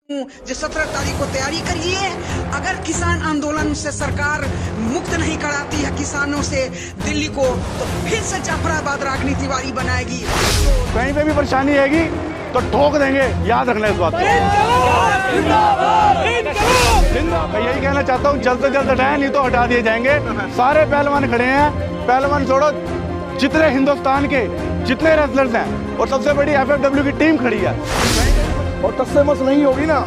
जो 17 तारीख को तैयारी करिए। अगर किसान आंदोलन से सरकार मुक्त नहीं कराती है किसानों से दिल्ली को, तो फिर से जाफराबाद राजनीति वाली बनाएगी। कहीं पे भी परेशानी आएगी तो ठोक देंगे, याद रखना इस बात को। मैं यही कहना चाहता हूँ, जल्द से जल्द हटाएं, नहीं तो हटा दिए जाएंगे। सारे पहलवान खड़े हैं, पहलवान छोड़ो, जितने हिंदुस्तान के जितने रेसलर्स हैं, और सबसे बड़ी FFW की टीम खड़ी है। और तस्से-मस नहीं होगी ना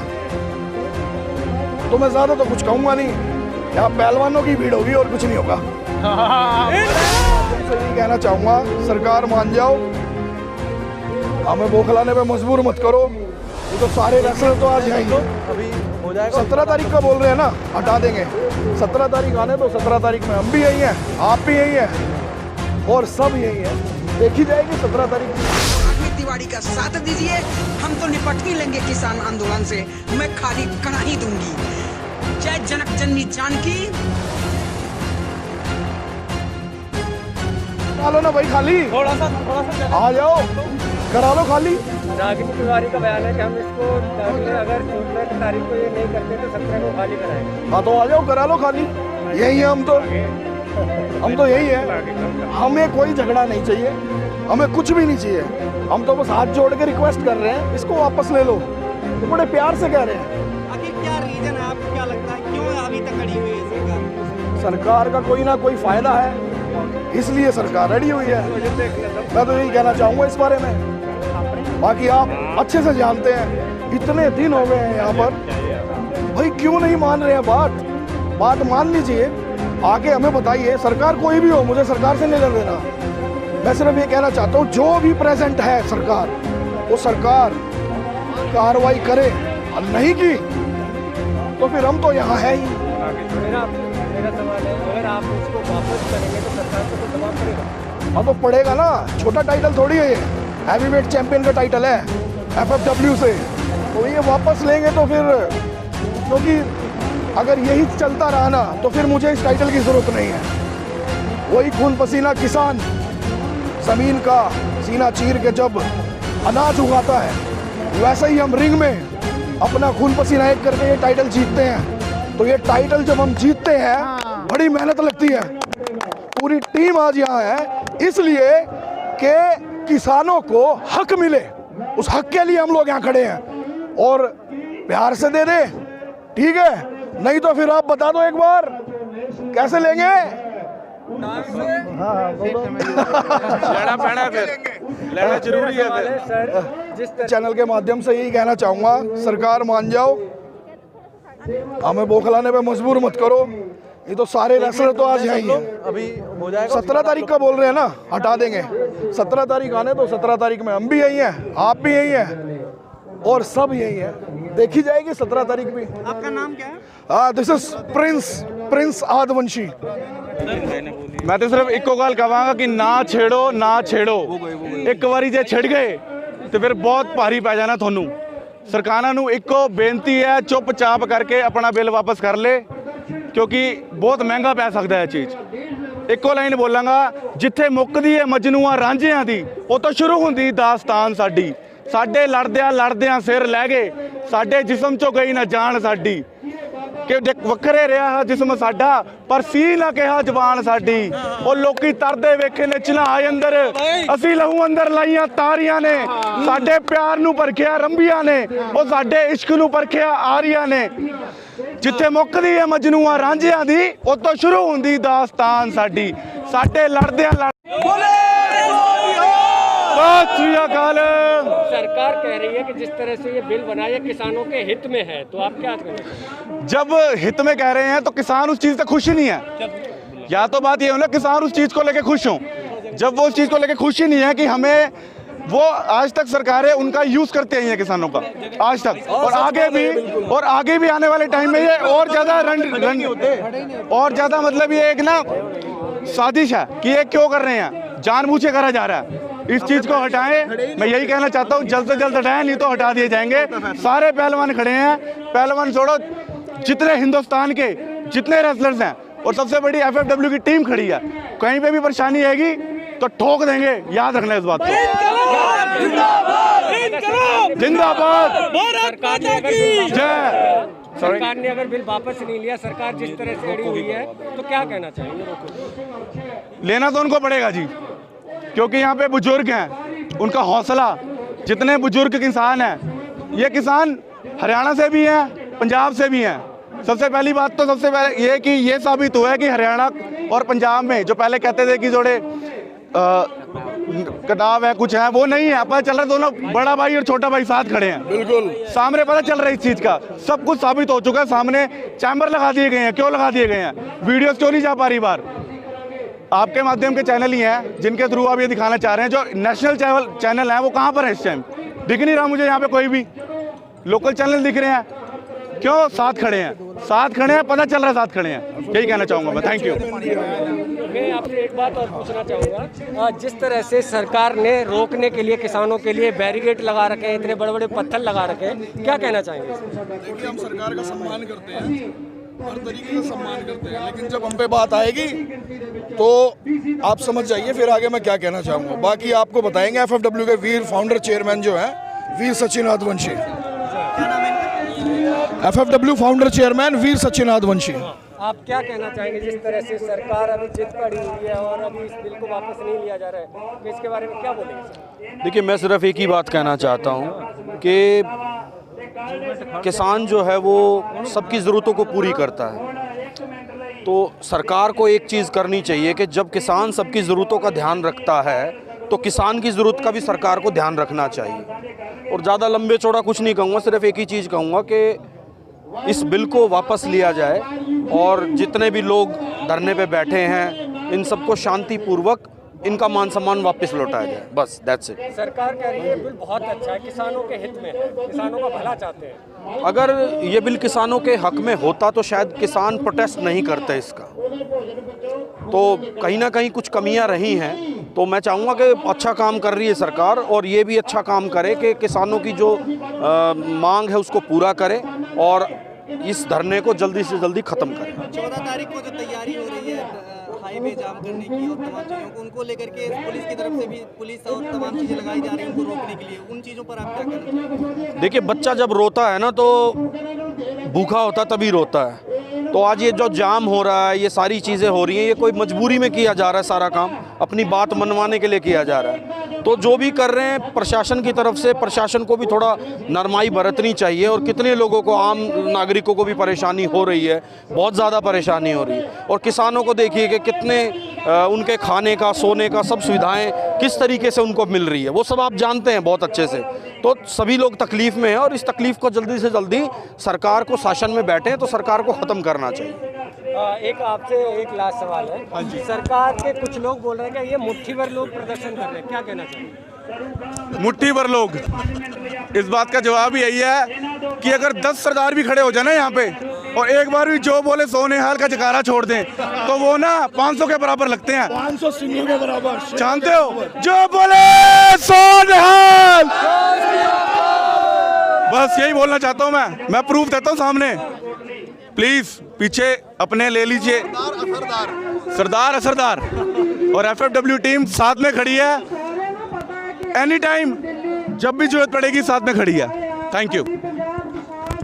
तो मैं ज्यादा तो कुछ कहूंगा नहीं। यहाँ पहलवानों की भीड़ होगी और कुछ नहीं होगा। तुमसे यही कहना चाहूंगा, सरकार मान जाओ, हमें बौखलाने पे मजबूर मत करो। ये तो सारे रेसलर तो आज जाएंगे। अभी हो जाएगा। 17 तारीख का बोल रहे हैं ना, हटा देंगे। 17 तारीख आने तो 17 तारीख में हम भी यही हैं, आप भी यही हैं और सब यही हैं। देखी जाएगी 17 तारीख की। तिवारी का साथ दीजिए, हम तो निपट ही लेंगे किसान आंदोलन से। मैं खाली करा ही दूंगी। जय जनक जननी जानकी। करा लो ना भाई खाली, थोड़ा सा आ जाओ, करा लो खाली। रागिनी तिवारी का बयान है कि हम इसको अगर 14 तारीख को ये नहीं करते तो 17 को खाली कराएंगे। हाँ तो आ जाओ, करा लो खाली। यही है, हम तो यही है। हमें कोई झगड़ा नहीं चाहिए, हमें कुछ भी नहीं चाहिए। हम तो बस हाथ जोड़ के रिक्वेस्ट कर रहे हैं, इसको वापस ले लो। तो बड़े प्यार से कह रहे हैं। आखिर क्या रीजन है, आपको क्या लगता है क्यों अभी तक अड़ी हुई है सरकार? सरकार का कोई ना कोई फायदा है, इसलिए सरकार अड़ी हुई है। मैं तो यही कहना चाहूँगा इस बारे में। बाकी आप अच्छे से जानते हैं, इतने दिन हो गए हैं यहाँ पर, भाई क्यों नहीं मान रहे हैं बात मान लीजिए। आके हमें बताइए, सरकार कोई भी हो, मुझे सरकार से नहीं लेना देना। मैं सिर्फ ये कहना चाहता हूँ, जो भी प्रेजेंट है सरकार, वो सरकार कार्रवाई करे, और नहीं की तो फिर हम तो यहाँ है ही। मेरा सवाल है, अगर आप इसको वापस करेंगे तो सरकार को तो दबाव पड़ेगा। हाँ तो पड़ेगा ना, छोटा टाइटल थोड़ी है ये, हैवीवेट चैंपियन का टाइटल है FFW से। तो ये वापस लेंगे तो फिर, क्योंकि अगर यही चलता रहा ना तो फिर मुझे इस टाइटल की जरूरत नहीं है। वही खून पसीना किसान जमीन का सीना चीर के जब अनाज उगाता है, वैसे ही हम रिंग में अपना खून पसीना एक करके ये टाइटल जीतते हैं। तो ये टाइटल जब हम जीतते हैं, बड़ी मेहनत लगती है। पूरी टीम आज यहाँ है इसलिए कि किसानों को हक मिले, उस हक के लिए हम लोग यहाँ खड़े हैं। और प्यार से दे दे, ठीक है, नहीं तो फिर आप बता दो एक बार, कैसे लेंगे? लड़ा पैना, फिर लड़ना जरूरी है। सर, जिस चैनल के माध्यम से यही कहना चाहूँगा, सरकार मान जाओ, हमें बौखलाने पे मजबूर मत करो। ये तो सारे रेसलर तो आज जाएंगे। अभी हो जाएगा। 17 तारीख का बोल रहे हैं ना, हटा देंगे। 17 तारीख आने तो 17 तारीख में हम भी यही हैं, आप भी यही हैं और सब यही हैं। देखी जाएगी 17 तारीख भी। आपका नाम क्या है? This is Prince Adivanshi. मैं तो सिर्फ इको गल कहांगा कि ना छेड़ो। एक बारी जे छिड़ गए तो फिर बहुत भारी पै जाना थानू। सरकारां नू इको बेनती है, चुपचाप करके अपना बिल वापस कर ले, क्योंकि बहुत महंगा पै सकता है चीज़। इको लाइन बोलांगा, जिथे मुक्कदी है मजनूआ रांझियां दी, उतों शुरू हुंदी दास्तान साडी। साडे लड़दियां सिर लै गए, साडे जिस्म चों गई ना जान साडी। कि वखरे रहा जिस्म साडा, पर सी ना कहा जवान साडी। ਉਹ ਲੋਕੀ ਤਰਦੇ ਵੇਖੇ ਨੇ ਚਨਾਏ ਅੰਦਰ, ਅਸੀਂ ਲਹੂ ਅੰਦਰ ਲਾਈਆਂ ਤਾਰੀਆਂ ਨੇ। ਸਾਡੇ ਪਿਆਰ ਨੂੰ ਪਰਖਿਆ ਰੰਬੀਆਂ ਨੇ, ਉਹ ਸਾਡੇ ਇਸ਼ਕ ਨੂੰ ਪਰਖਿਆ ਆਰੀਆਂ ਨੇ। ਜਿੱਥੇ ਮੁੱਕਦੀ ਹੈ ਮਜਨੂਆ ਰਾਂਝਿਆਂ ਦੀ, ਉਤੋਂ ਸ਼ੁਰੂ ਹੁੰਦੀ ਦਾਸਤਾਨ ਸਾਡੀ। ਸਾਡੇ ਲੜਦਿਆਂ सरकार कह रही है कि जिस तरह से ये बिल बनाया किसानों के हित में है, तो आप क्या करें? जब हित में कह रहे हैं तो किसान उस चीज़ से खुश ही नहीं है। या तो बात ये हो ना, किसान उस चीज़ को लेके खुश हों। जब वो उस चीज़ को लेके खुश ही नहीं है कि हमें, वो आज तक सरकारें उनका यूज़ करते आई हैं किसानों का, आज तक, और आगे भी आने वाले टाइम में ये और ज़्यादा और ज़्यादा, मतलब ये एक ना साजिश है कि ये क्यों कर रहे हैं, जानबूझ के करा जा रहा है। इस चीज़ को हटाएं, मैं यही कहना चाहता हूँ, जल्द से जल्द हटाएं, नहीं तो हटा दिए जाएंगे। सारे पहलवान खड़े हैं, पहलवान छोड़ो, जितने हिंदुस्तान के जितने रेसलर्स हैं, और सबसे बड़ी FFW की टीम खड़ी है। कहीं पे भी परेशानी आएगी तो ठोक देंगे, याद रखना इस बात को। जिंदाबाद, सरकार ने अगर बिल वापस- जय। सरकार ने अगर बिल वापस नहीं लिया, सरकार जिस तरह से अड़ी हुई है, तो क्या कहना चाहेंगे लोगों को? लेना तो उनको पड़ेगा जी, क्योंकि यहाँ पे बुजुर्ग हैं, उनका हौसला, जितने बुजुर्ग किसान हैं, ये किसान हरियाणा से भी हैं, पंजाब से भी हैं। सबसे पहली बात तो सबसे पहले ये कि ये साबित हुआ है कि हरियाणा और पंजाब में जो पहले कहते थे कि जोड़े कटाव है, कुछ है, वो नहीं है। पता चल रहा है दोनों बड़ा भाई और छोटा भाई साथ खड़े हैं, बिल्कुल सामने पता चल रहा है इस चीज़ का, सब कुछ साबित हो चुका है सामने। चैम्बर लगा दिए गए हैं, क्यों लगा दिए गए हैं? वीडियोस क्यों नहीं जा पा रही बार? आपके माध्यम के चैनल ही हैं जिनके थ्रू आप ये दिखाना चाह रहे हैं। जो नेशनल चैनल हैं वो कहाँ पर है इस टाइम? दिख नहीं रहा मुझे यहाँ पे कोई भी। लोकल चैनल दिख रहे हैं, क्यों? साथ खड़े हैं, साथ खड़े हैं, पता चल रहा है साथ खड़े हैं। यही कहना चाहूँगा मैं। Thank you. मैं आपसे एक बात और पूछना चाहूँगा, जिस तरह से सरकार ने रोकने के लिए, किसानों के लिए बैरिकेड लगा रखे हैं, इतने बड़े बड़े पत्थर लगा रखे हैं, क्या कहना चाहेंगे? देखिए, हम सरकार का सम्मान करते हैं, हर तरीके से सम्मान करते हैं, लेकिन जब हम पे बात आएगी तो आप समझ जाइए फिर आगे मैं क्या कहना चाहूँगा। बाकी आपको बताएंगे एफएफडब्ल्यू के वीर फाउंडर चेयरमैन जो हैं, वीर सचिन आदिवंशी। एफएफडब्ल्यू फाउंडर चेयरमैन वीर सचिन आदिवंशी। आप क्या कहना चाहेंगे, जिस तरह से सरकार अभी जिद पर अड़ी हुई है और अभी इस बिल को वापस नहीं लिया जा रहा है, तो इसके बारे में क्या बोलेंगे सर? देखिए, मैं सिर्फ एक ही बात कहना चाहता हूँ कि किसान जो है वो सबकी ज़रूरतों को पूरी करता है। तो सरकार को एक चीज़ करनी चाहिए कि जब किसान सबकी ज़रूरतों का ध्यान रखता है तो किसान की ज़रूरत का भी सरकार को ध्यान रखना चाहिए। और ज़्यादा लंबे चौड़ा कुछ नहीं कहूँगा, सिर्फ एक ही चीज़ कहूँगा कि इस बिल को वापस लिया जाए और जितने भी लोग धरने पे बैठे हैं इन सबको शांतिपूर्वक इनका मान सम्मान वापस लौटाया जाए, बस दैट्स इट। सरकार कह रही है बिल बहुत अच्छा है, किसानों के हित में है, किसानों का भला चाहते हैं। अगर ये बिल किसानों के हक में होता तो शायद किसान प्रोटेस्ट नहीं करते इसका। तो कहीं ना कहीं कुछ कमियां रही हैं, तो मैं चाहूँगा कि अच्छा काम कर रही है सरकार और ये भी अच्छा काम करे कि किसानों की जो मांग है उसको पूरा करे और इस धरने को जल्दी से जल्दी ख़त्म करें। 14 तारीख को जो तैयारी हो रही है हाईवे जाम करने की और तमाम चीज़ों को, उनको लेकर के पुलिस की तरफ से भी पुलिस और तमाम चीज़ें लगाई जा रही हैं उनको रोकने के लिए, उन चीज़ों पर आप क्या कहना चाहेंगे? देखिए, बच्चा जब रोता है ना तो भूखा होता तभी रोता है। तो आज ये जो जाम हो रहा है, ये सारी चीज़ें हो रही हैं, ये कोई मजबूरी में किया जा रहा है, सारा काम अपनी बात मनवाने के लिए किया जा रहा है। तो जो भी कर रहे हैं प्रशासन की तरफ से, प्रशासन को भी थोड़ा नरमाई बरतनी चाहिए। और कितने लोगों को, आम नागरिकों को भी परेशानी हो रही है, बहुत ज़्यादा परेशानी हो रही है। और किसानों को देखिए कि कितने उनके खाने का, सोने का, सब सुविधाएं किस तरीके से उनको मिल रही है, वो सब आप जानते हैं बहुत अच्छे से। तो सभी लोग तकलीफ़ में हैं और इस तकलीफ़ को जल्दी से जल्दी सरकार को, शासन में बैठे हैं तो सरकार को ख़त्म करना चाहिए। एक आपसे एक लास्ट सवाल है, सरकार के कुछ लोग बोल रहे हैं कि ये मुट्ठी भर लोग प्रदर्शन कर रहे हैं, क्या कहना चाहिए? मुट्ठी भर लोग, इस बात का जवाब यही है कि अगर 10 सरदार भी खड़े हो जाए ना यहाँ पे और एक बार भी जो बोले सोनेहाल का जकारा छोड़ दें तो वो ना 500 के बराबर लगते हैं। 500 सिंगों के बराबर, जानते हो, जो बोले सोनेहाल, बस यही बोलना चाहता हूँ मैं प्रूफ देता हूँ सामने। प्लीज पीछे अपने ले लीजिए, सरदार असरदार और एफएफडब्ल्यू टीम साथ में खड़ी है, एनी टाइम जब भी जरूरत पड़ेगी साथ में खड़ी है। Thank you.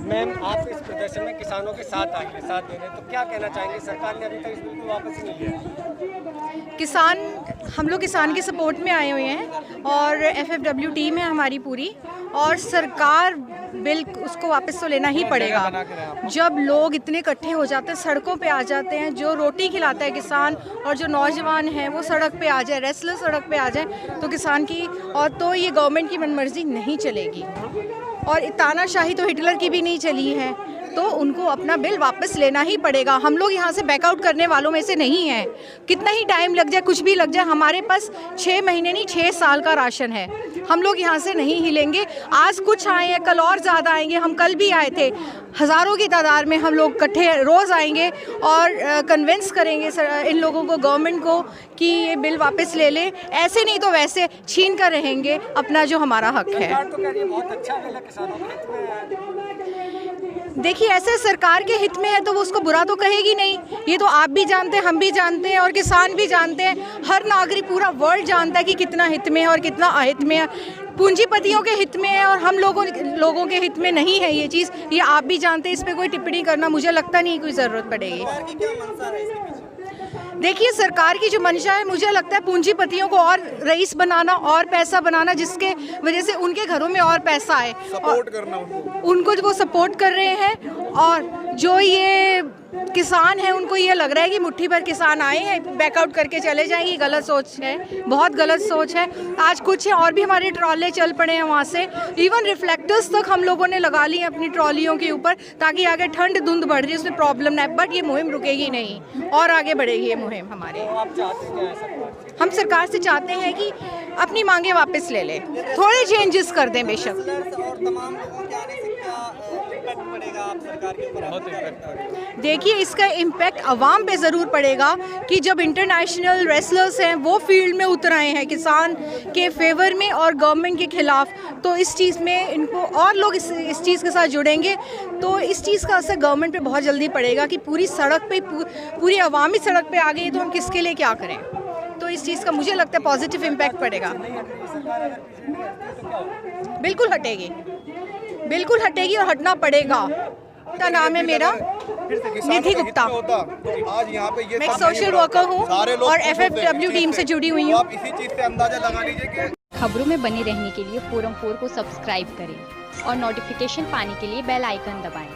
मैम, आप इस प्रदर्शन में किसानों के साथ आके साथ दे रहे हैं, तो क्या कहना चाहेंगे? सरकार ने अभी तक इस बिल को वापस नहीं लिया। किसान, हम लोग किसान के सपोर्ट में आए हुए हैं और एफएफडब्ल्यू टीम है हमारी पूरी, और सरकार बिल उसको वापस तो लेना ही पड़ेगा। जब लोग इतने इकट्ठे हो जाते हैं, सड़कों पे आ जाते हैं, जो रोटी खिलाता है किसान और जो नौजवान हैं वो सड़क पे आ जाए, रेस्लर सड़क पे आ जाए, तो किसान की और तो ये गवर्नमेंट की मनमर्जी नहीं चलेगी। और तानाशाही तो हिटलर की भी नहीं चली है, तो उनको अपना बिल वापस लेना ही पड़ेगा। हम लोग यहाँ से बैकआउट करने वालों में से नहीं हैं। कितना ही टाइम लग जाए, कुछ भी लग जाए, हमारे पास 6 महीने नहीं 6 साल का राशन है। हम लोग यहाँ से नहीं हिलेंगे। आज कुछ आए हैं, कल और ज़्यादा आएंगे। हम कल भी आए थे, हज़ारों की तादाद में हम लोग इकट्ठे रोज़ आएंगे और कन्विंस करेंगे इन लोगों को, गवर्नमेंट को, कि ये बिल वापस ले लें। ऐसे नहीं तो वैसे छीन कर रहेंगे अपना जो हमारा हक है। तो कह रही है बहुत अच्छा बिल है, किसानों के हित में है। देखिए, ऐसे सरकार के हित में है तो वो उसको बुरा तो कहेगी नहीं। ये तो आप भी जानते हैं, हम भी जानते हैं और किसान भी जानते हैं, हर नागरिक, पूरा वर्ल्ड जानता है कि कितना हित में है और कितना अहित में है। पूंजीपतियों के हित में है और हम लोगों के हित में नहीं है ये चीज़। ये आप भी जानते हैं, इस पर कोई टिप्पणी करना मुझे लगता नहीं कोई ज़रूरत पड़ेगी। सरकार की क्या मंशा है इसके पीछे? देखिए, सरकार की जो मंशा है, मुझे लगता है पूंजीपतियों को और रईस बनाना और पैसा बनाना, जिसके वजह से उनके घरों में और पैसा आए, सपोर्ट करना उनको वो सपोर्ट कर रहे हैं। और जो ये किसान है उनको ये लग रहा है कि मुट्ठी भर किसान आए हैं, बैकआउट करके चले जाएंगे। गलत सोच है, बहुत गलत सोच है। आज कुछ है और भी हमारे ट्रॉले चल पड़े हैं वहाँ से, इवन रिफ्लेक्टर्स तक हम लोगों ने लगा लिए अपनी ट्रॉलियों के ऊपर, ताकि आगे ठंड धुंध बढ़ रही है उसमें प्रॉब्लम ना है। बट ये मुहिम रुकेगी नहीं और आगे बढ़ेगी ये मुहिम हमारी। हम सरकार से चाहते हैं कि अपनी मांगे वापस ले ले, थोड़े चेंजेस कर दें बेशक। और तमाम लोगों के आने से क्या इम्पैक्ट पड़ेगा आप सरकार के ऊपर? बहुत इम्पैक्ट। देखिए, इसका इम्पैक्ट अवाम पे ज़रूर पड़ेगा कि जब इंटरनेशनल रेसलर्स हैं वो फील्ड में उतर आए हैं किसान के फेवर में और गवर्नमेंट के खिलाफ, तो इस चीज़ में इनको और लोग इस चीज़ के साथ जुड़ेंगे, तो इस चीज़ का असर गवर्नमेंट पे बहुत जल्दी पड़ेगा कि पूरी सड़क पे पूरी अवामी सड़क पे आ गई, तो हम किसके लिए क्या करें। तो इस चीज़ का मुझे लगता है पॉजिटिव इम्पैक्ट पड़ेगा। बिल्कुल हटेगी, बिल्कुल हटेगी और हटना पड़ेगा। का नाम है मेरा निधि गुप्ता। आज यहाँ पे ये मैं एक सोशल वर्कर हूँ और FFW टीम से जुड़ी हुई हूँ। आप इसी चीज से अंदाजा लगा लीजिए कि खबरों में बने रहने के लिए फोरम 4 को सब्सक्राइब करें और नोटिफिकेशन पाने के लिए बेल आइकन दबाएं।